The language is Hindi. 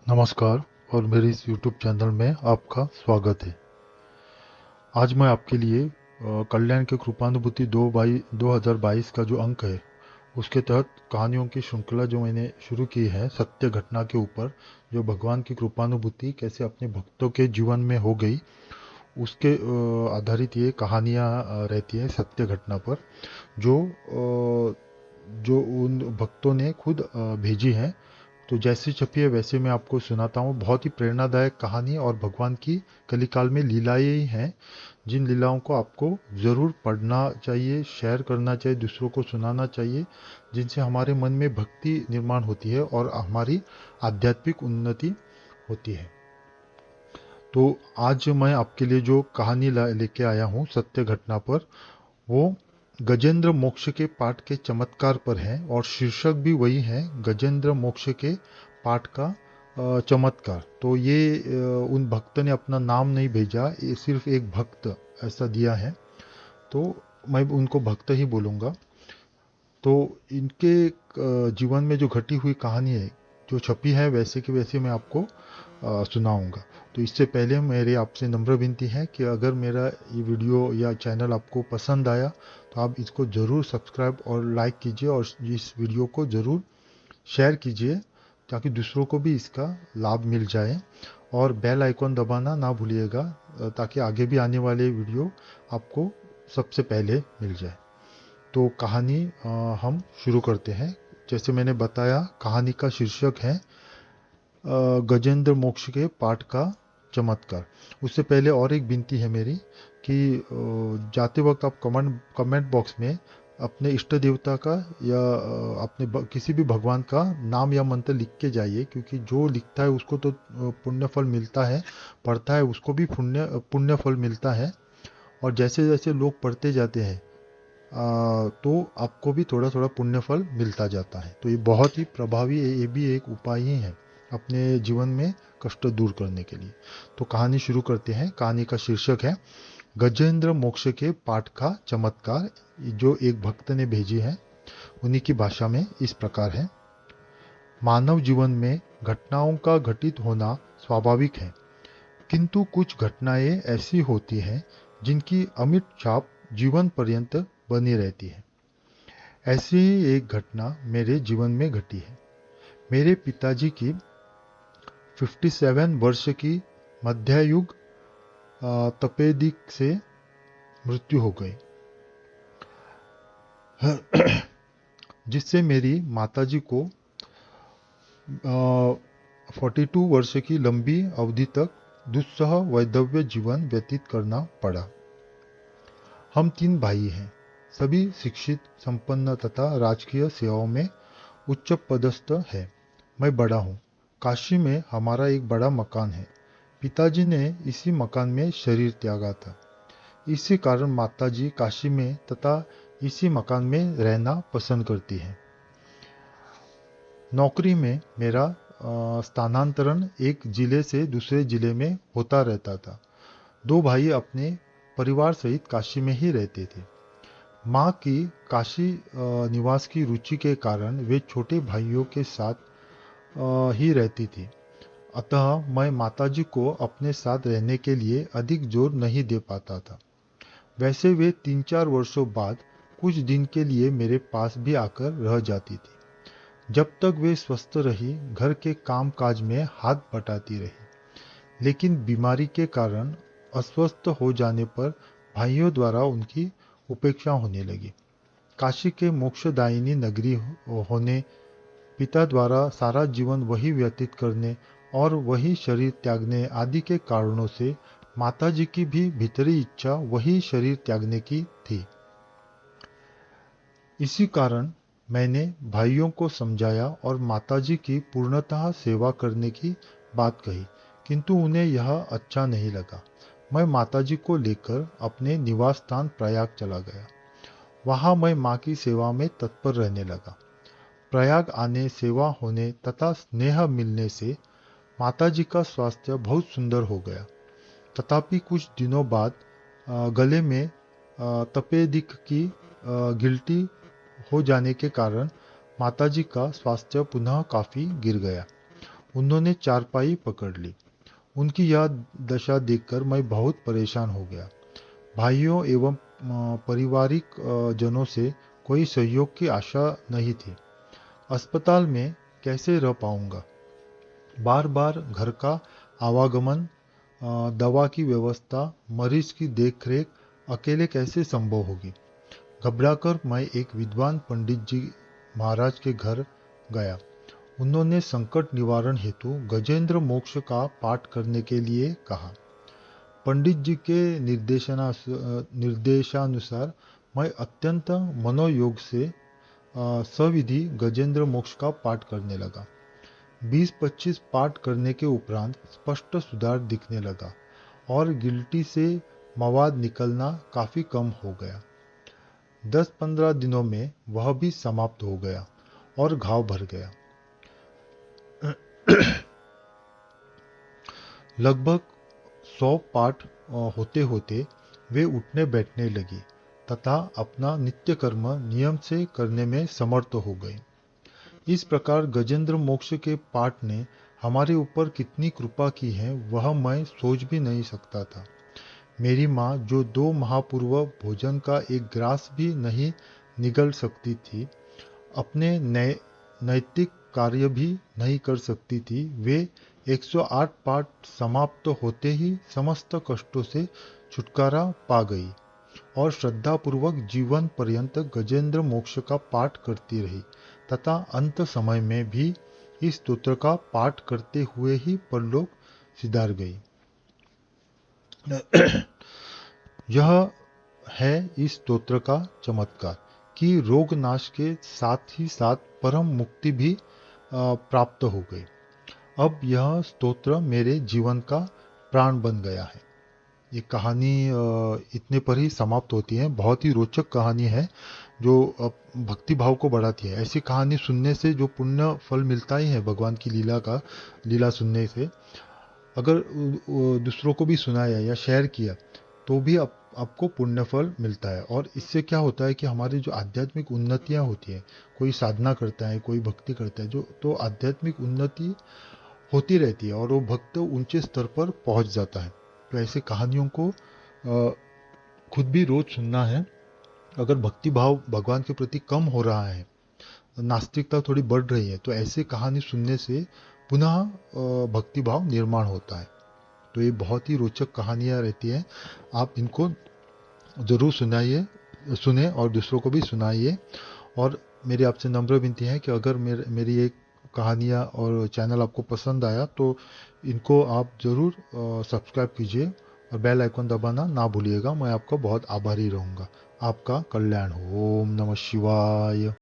नमस्कार और मेरे इस YouTube चैनल में आपका स्वागत है। आज मैं आपके लिए कल्याण के कृपानुभूति 2022 का जो अंक है उसके तहत कहानियों की श्रृंखला जो मैंने शुरू की है सत्य घटना के ऊपर, जो भगवान की कृपानुभूति कैसे अपने भक्तों के जीवन में हो गई, उसके आधारित ये कहानियाँ रहती है सत्य घटना पर, जो जो उन भक्तों ने खुद भेजी हैं। तो जैसी छपी है वैसे मैं आपको सुनाता हूँ। बहुत ही प्रेरणादायक कहानी और भगवान की कलिकाल में लीलाएं ही हैं, जिन लीलाओं को आपको ज़रूर पढ़ना चाहिए, शेयर करना चाहिए, दूसरों को सुनाना चाहिए, जिनसे हमारे मन में भक्ति निर्माण होती है और हमारी आध्यात्मिक उन्नति होती है। तो आज मैं आपके लिए जो कहानी लेके आया हूँ सत्य घटना पर, वो गजेंद्र मोक्ष के पाठ के चमत्कार पर है और शीर्षक भी वही है, गजेंद्र मोक्ष के पाठ का चमत्कार। तो ये उन भक्त ने अपना नाम नहीं भेजा, ये सिर्फ एक भक्त ऐसा दिया है, तो मैं उनको भक्त ही बोलूँगा। तो इनके जीवन में जो घटी हुई कहानी है, जो छपी है वैसे की वैसे मैं आपको सुनाऊंगा। तो इससे पहले मेरी आपसे नम्र विनती है कि अगर मेरा ये वीडियो या चैनल आपको पसंद आया तो आप इसको ज़रूर सब्सक्राइब और लाइक कीजिए और इस वीडियो को ज़रूर शेयर कीजिए, ताकि दूसरों को भी इसका लाभ मिल जाए। और बेल आइकॉन दबाना ना भूलिएगा, ताकि आगे भी आने वाले वीडियो आपको सबसे पहले मिल जाए। तो कहानी हम शुरू करते हैं। जैसे मैंने बताया, कहानी का शीर्षक है गजेंद्र मोक्ष के पाठ का चमत्कार। उससे पहले और एक विनती है मेरी कि जाते वक्त आप कमेंट बॉक्स में अपने इष्ट देवता का या अपने किसी भी भगवान का नाम या मंत्र लिख के जाइए, क्योंकि जो लिखता है उसको तो पुण्य फल मिलता है, पढ़ता है उसको भी पुण्य पुण्य फल मिलता है। और जैसे जैसे लोग पढ़ते जाते हैं तो आपको भी थोड़ा थोड़ा पुण्य फल मिलता जाता है। तो ये बहुत ही प्रभावी है, ये भी एक उपाय ही है अपने जीवन में कष्ट दूर करने के लिए। तो कहानी शुरू करते हैं। कहानी का शीर्षक है गजेंद्र मोक्ष के पाठ का चमत्कार, जो एक भक्त ने भेजी है। उन्हीं की भाषा में इस प्रकार है। मानव जीवन में घटनाओं का घटित होना स्वाभाविक है, किंतु कुछ घटनाएं ऐसी होती हैं जिनकी अमिट छाप जीवन पर्यंत बनी रहती है। ऐसी ही एक घटना मेरे जीवन में घटी है। मेरे पिताजी की 57 वर्ष की मध्यायुग तपेदिक से मृत्यु हो गई, जिससे मेरी माताजी को 42 वर्ष की लंबी अवधि तक दुस्सह वैधव्य जीवन व्यतीत करना पड़ा। हम 3 भाई हैं, सभी शिक्षित, संपन्न तथा राजकीय सेवाओं में उच्च पदस्थ है। मैं बड़ा हूँ। काशी में हमारा एक बड़ा मकान है। पिताजी ने इसी मकान में शरीर त्यागा था। इसी कारण माताजी काशी में तथा इसी मकान में रहना पसंद करती है। नौकरी में मेरा स्थानांतरण एक जिले से दूसरे जिले में होता रहता था। 2 भाई अपने परिवार सहित काशी में ही रहते थे। माँ की काशी निवास की रुचि के कारण वे छोटे भाइयों के साथ ही रहती थी। अतः मैं माताजी को अपने साथ रहने के लिए अधिक जोर नहीं दे पाता था। वैसे वे 3-4 वर्षों बाद कुछ दिन के लिए मेरे पास भी आकर रह जाती थी। जब तक वे स्वस्थ रही, घर के काम काज में हाथ बटाती रही। लेकिन बीमारी के कारण अस्वस्थ हो जाने पर भाइयों द्वारा उनकी उपेक्षा होने लगी। काशी के मोक्षदायिनी नगरी होने, पिता द्वारा सारा जीवन वही व्यतीत करने और वही शरीर त्यागने आदि के कारणों से माताजी की भी भीतरी इच्छा वही शरीर त्यागने की थी। इसी कारण मैंने भाइयों को समझाया और माताजी की पूर्णतः सेवा करने की बात कही, किंतु उन्हें यह अच्छा नहीं लगा। मैं माताजी को लेकर अपने निवास स्थान प्रयाग चला गया। वहां मैं माँ की सेवा में तत्पर रहने लगा। प्रयाग आने, सेवा होने तथा स्नेह मिलने से माताजी का स्वास्थ्य बहुत सुंदर हो गया। तथापि कुछ दिनों बाद गले में तपेदिक की गिल्टी हो जाने के कारण माताजी का स्वास्थ्य पुनः काफी गिर गया। उन्होंने चारपाई पकड़ ली। उनकी यह दशा देखकर मैं बहुत परेशान हो गया। भाइयों एवं पारिवारिक जनों से कोई सहयोग की आशा नहीं थी। अस्पताल में कैसे रह पाऊंगा? बार बार घर का आवागमन, दवा की व्यवस्था, मरीज की देखरेख अकेले कैसे संभव होगी? घबराकर मैं एक विद्वान पंडित जी महाराज के घर गया। उन्होंने संकट निवारण हेतु गजेंद्र मोक्ष का पाठ करने के लिए कहा। पंडित जी के निर्देशानुसार मैं अत्यंत मनोयोग से सविधि गजेंद्र मोक्ष का पाठ करने लगा। 20-25 पाठ करने के उपरांत स्पष्ट सुधार दिखने लगा और गिल्टी से मवाद निकलना काफी कम हो गया। 10-15 दिनों में वह भी समाप्त हो गया और घाव भर गया। लगभग 100 पाठ होते होते वे उठने बैठने लगी तथा अपना नित्य कर्म नियम से करने में समर्थ हो गई। इस प्रकार गजेंद्र मोक्ष के पाठ ने हमारे ऊपर कितनी कृपा की है वह मैं सोच भी नहीं सकता था। मेरी माँ जो 2 माह पूर्व भोजन का एक ग्रास भी नहीं निगल सकती थी, अपने नैतिक कार्य भी नहीं कर सकती थी, वे 108 पाठ समाप्त होते ही समस्त कष्टों से छुटकारा पा गई और श्रद्धापूर्वक जीवन पर्यंत गजेंद्र मोक्ष का पाठ करती रही तथा अंत समय में भी इस स्तोत्र का पाठ करते हुए ही परलोक सिधार गई। यह है इस स्तोत्र का चमत्कार कि रोग नाश के साथ ही साथ परम मुक्ति भी प्राप्त हो गई। अब यह स्तोत्र मेरे जीवन का प्राण बन गया है। ये कहानी इतने पर ही समाप्त होती है। बहुत ही रोचक कहानी है जो भक्ति भाव को बढ़ाती है। ऐसी कहानी सुनने से जो पुण्य फल मिलता ही है भगवान की लीला सुनने से, अगर दूसरों को भी सुनाया या शेयर किया तो भी आपको पुण्य फल मिलता है। और इससे क्या होता है कि हमारी जो आध्यात्मिक उन्नतियाँ होती है, कोई साधना करता है, कोई भक्ति करता है, जो तो आध्यात्मिक उन्नति होती रहती है और वो भक्त ऊंचे स्तर पर पहुंच जाता है। तो ऐसे कहानियों को खुद भी रोज सुनना है। अगर भक्ति भाव भगवान के प्रति कम हो रहा है, नास्तिकता थोड़ी बढ़ रही है, तो ऐसे कहानी सुनने से पुनः भक्ति भाव निर्माण होता है। तो ये बहुत ही रोचक कहानियाँ रहती हैं। आप इनको ज़रूर सुने और दूसरों को भी सुनाइए। और मेरी आपसे नम्र विनती है कि अगर मेरी एक कहानियाँ और चैनल आपको पसंद आया तो इनको आप ज़रूर सब्सक्राइब कीजिए और बेल आइकन दबाना ना भूलिएगा। मैं आपका बहुत आभारी रहूँगा। आपका कल्याण हो। ओम नमः शिवाय।